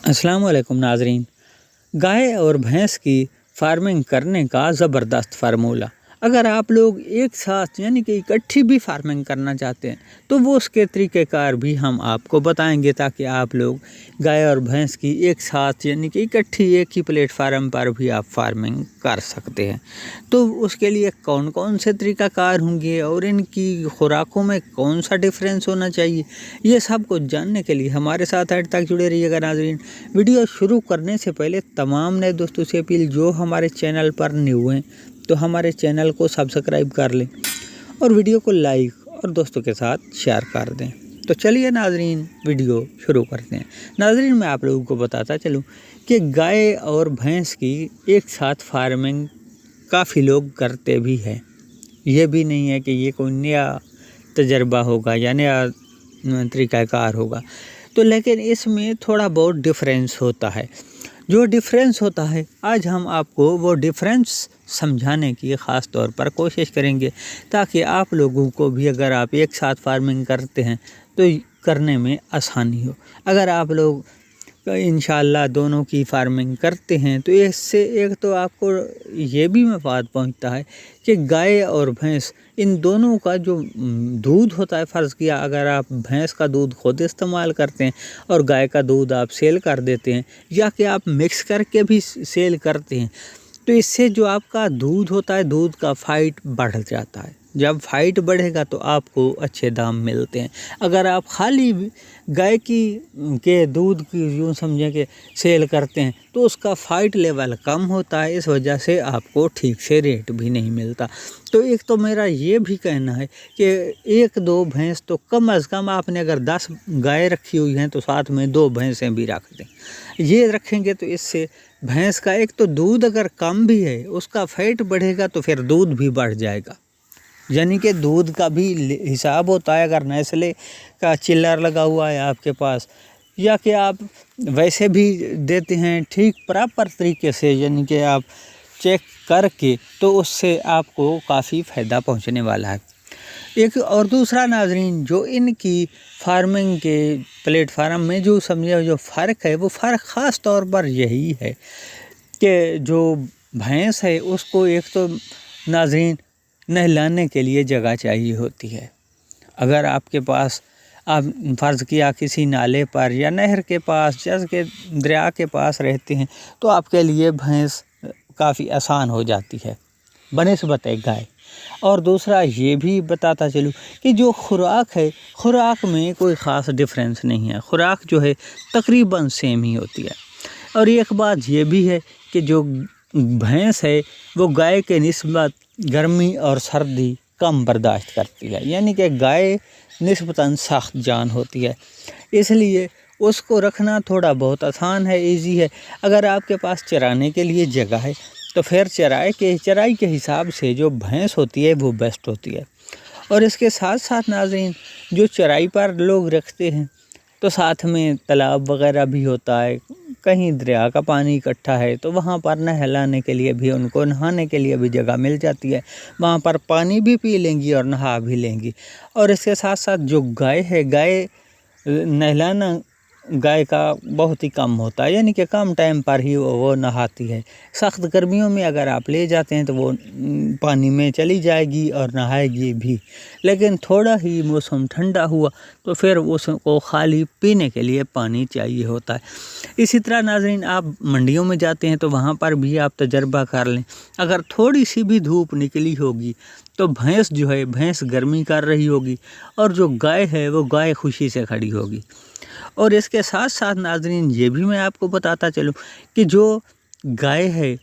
अस्सलाम वालेकुम नाजरीन। गाय और भैंस की फार्मिंग करने का ज़बरदस्त फार्मूला। अगर आप लोग एक साथ यानी कि इकट्ठी भी फार्मिंग करना चाहते हैं तो वो उसके तरीक़ेकार भी हम आपको बताएंगे, ताकि आप लोग गाय और भैंस की एक साथ यानी कि इकट्ठी एक ही प्लेटफार्म पर भी आप फार्मिंग कर सकते हैं। तो उसके लिए कौन कौन से तरीक़ाकार होंगे और इनकी खुराकों में कौन सा डिफरेंस होना चाहिए, ये सब कुछ जानने के लिए हमारे साथ एंड तक जुड़े रहिएगा नाजरीन। वीडियो शुरू करने से पहले तमाम नए दोस्तों से अपील, जो हमारे चैनल पर न्यू हैं तो हमारे चैनल को सब्सक्राइब कर लें और वीडियो को लाइक और दोस्तों के साथ शेयर कर दें। तो चलिए नाजरीन, वीडियो शुरू करते हैं। नाजरीन, मैं आप लोगों को बताता चलूं कि गाय और भैंस की एक साथ फार्मिंग काफ़ी लोग करते भी हैं। ये भी नहीं है कि ये कोई नया तजर्बा होगा या नया तरीक़ाकार होगा, तो लेकिन इसमें थोड़ा बहुत डिफरेंस होता है। जो डिफरेंस होता है आज हम आपको वो डिफरेंस समझाने की ख़ास तौर पर कोशिश करेंगे, ताकि आप लोगों को भी अगर आप एक साथ फार्मिंग करते हैं तो करने में आसानी हो। अगर आप लोग इंशाल्लाह दोनों की फार्मिंग करते हैं तो इससे एक तो आपको ये भी मफाद पहुंचता है कि गाय और भैंस इन दोनों का जो दूध होता है, फ़र्ज़ किया अगर आप भैंस का दूध खुद इस्तेमाल करते हैं और गाय का दूध आप सेल कर देते हैं, या कि आप मिक्स करके भी सेल करते हैं, तो इससे जो आपका दूध होता है, दूध का फ़ाइट बढ़ जाता है। जब फ़ाइट बढ़ेगा तो आपको अच्छे दाम मिलते हैं। अगर आप खाली गाय के दूध की यूँ समझें कि सेल करते हैं तो उसका फ़ाइट लेवल कम होता है, इस वजह से आपको ठीक से रेट भी नहीं मिलता। तो एक तो मेरा ये भी कहना है कि एक दो भैंस तो कम अज़ कम आपने अगर 10 गाय रखी हुई हैं तो साथ में 2 भैंसें भी रख दें। ये रखेंगे तो इससे भैंस का एक तो दूध अगर कम भी है उसका फैट बढ़ेगा तो फिर दूध भी बढ़ जाएगा। यानी कि दूध का भी हिसाब होता है। अगर नेस्ले का चिल्लर लगा हुआ है आपके पास, या कि आप वैसे भी देते हैं ठीक प्रॉपर तरीके से, यानी कि आप चेक करके, तो उससे आपको काफ़ी फ़ायदा पहुंचने वाला है। एक और दूसरा नाजरीन, जो इनकी फार्मिंग के प्लेटफार्म में जो समझे जो फ़र्क है, वो फ़र्क ख़ास तौर पर यही है कि जो भैंस है उसको एक तो नाजरीन नहलाने के लिए जगह चाहिए होती है। अगर आपके पास आप फ़र्ज़ किया किसी नाले पर या नहर के पास, जैसे कि दरिया के पास रहते हैं, तो आपके लिए भैंस काफ़ी आसान हो जाती है बनिस्बत गाय। और दूसरा ये भी बताता चलूँ कि जो खुराक है, खुराक में कोई ख़ास डिफरेंस नहीं है। खुराक जो है तकरीबन सेम ही होती है। और एक बात ये भी है कि जो भैंस है वो गाय के निस्बत गर्मी और सर्दी कम बर्दाश्त करती है, यानी कि गाय निस्बतन सख्त जान होती है, इसलिए उसको रखना थोड़ा बहुत आसान है, इजी है। अगर आपके पास चराने के लिए जगह है तो फिर चराई के हिसाब से जो भैंस होती है वो बेस्ट होती है। और इसके साथ साथ नाज़रीन, जो चराई पर लोग रखते हैं तो साथ में तालाब वगैरह भी होता है, कहीं दरिया का पानी इकट्ठा है तो वहाँ पर नहलाने के लिए भी, उनको नहाने के लिए भी जगह मिल जाती है। वहाँ पर पानी भी पी लेंगी और नहा भी लेंगी। और इसके साथ साथ जो गाय है, गाय नहलाना गाय का बहुत ही कम होता है, यानी कि कम टाइम पर ही वो नहाती है। सख्त गर्मियों में अगर आप ले जाते हैं तो वो पानी में चली जाएगी और नहाएगी भी, लेकिन थोड़ा ही मौसम ठंडा हुआ तो फिर उसको खाली पीने के लिए पानी चाहिए होता है। इसी तरह नाज़रीन, आप मंडियों में जाते हैं तो वहाँ पर भी आप तजर्बा कर लें, अगर थोड़ी सी भी धूप निकली होगी तो भैंस जो है, भैंस गर्मी कर रही होगी, और जो गाय है वो गाय खुशी से खड़ी होगी। और इसके साथ साथ नाज़रीन, ये भी मैं आपको बताता चलूँ कि जो गाय है,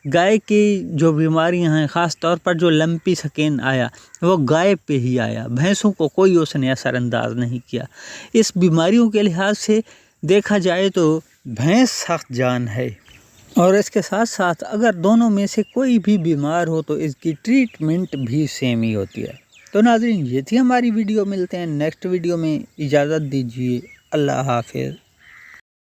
गाय की जो बीमारियां हैं, ख़ास तौर पर जो लंपी स्किन आया, वो गाय पे ही आया, भैंसों को कोई उसने असरअंदाज नहीं किया। इस बीमारियों के लिहाज से देखा जाए तो भैंस सख्त जान है। और इसके साथ साथ अगर दोनों में से कोई भी बीमार हो तो इसकी ट्रीटमेंट भी सेम ही होती है। तो नाज़रीन, ये थी हमारी वीडियो। मिलते हैं नेक्स्ट वीडियो में, इजाज़त दीजिए, अल्लाह हाफ़िज़।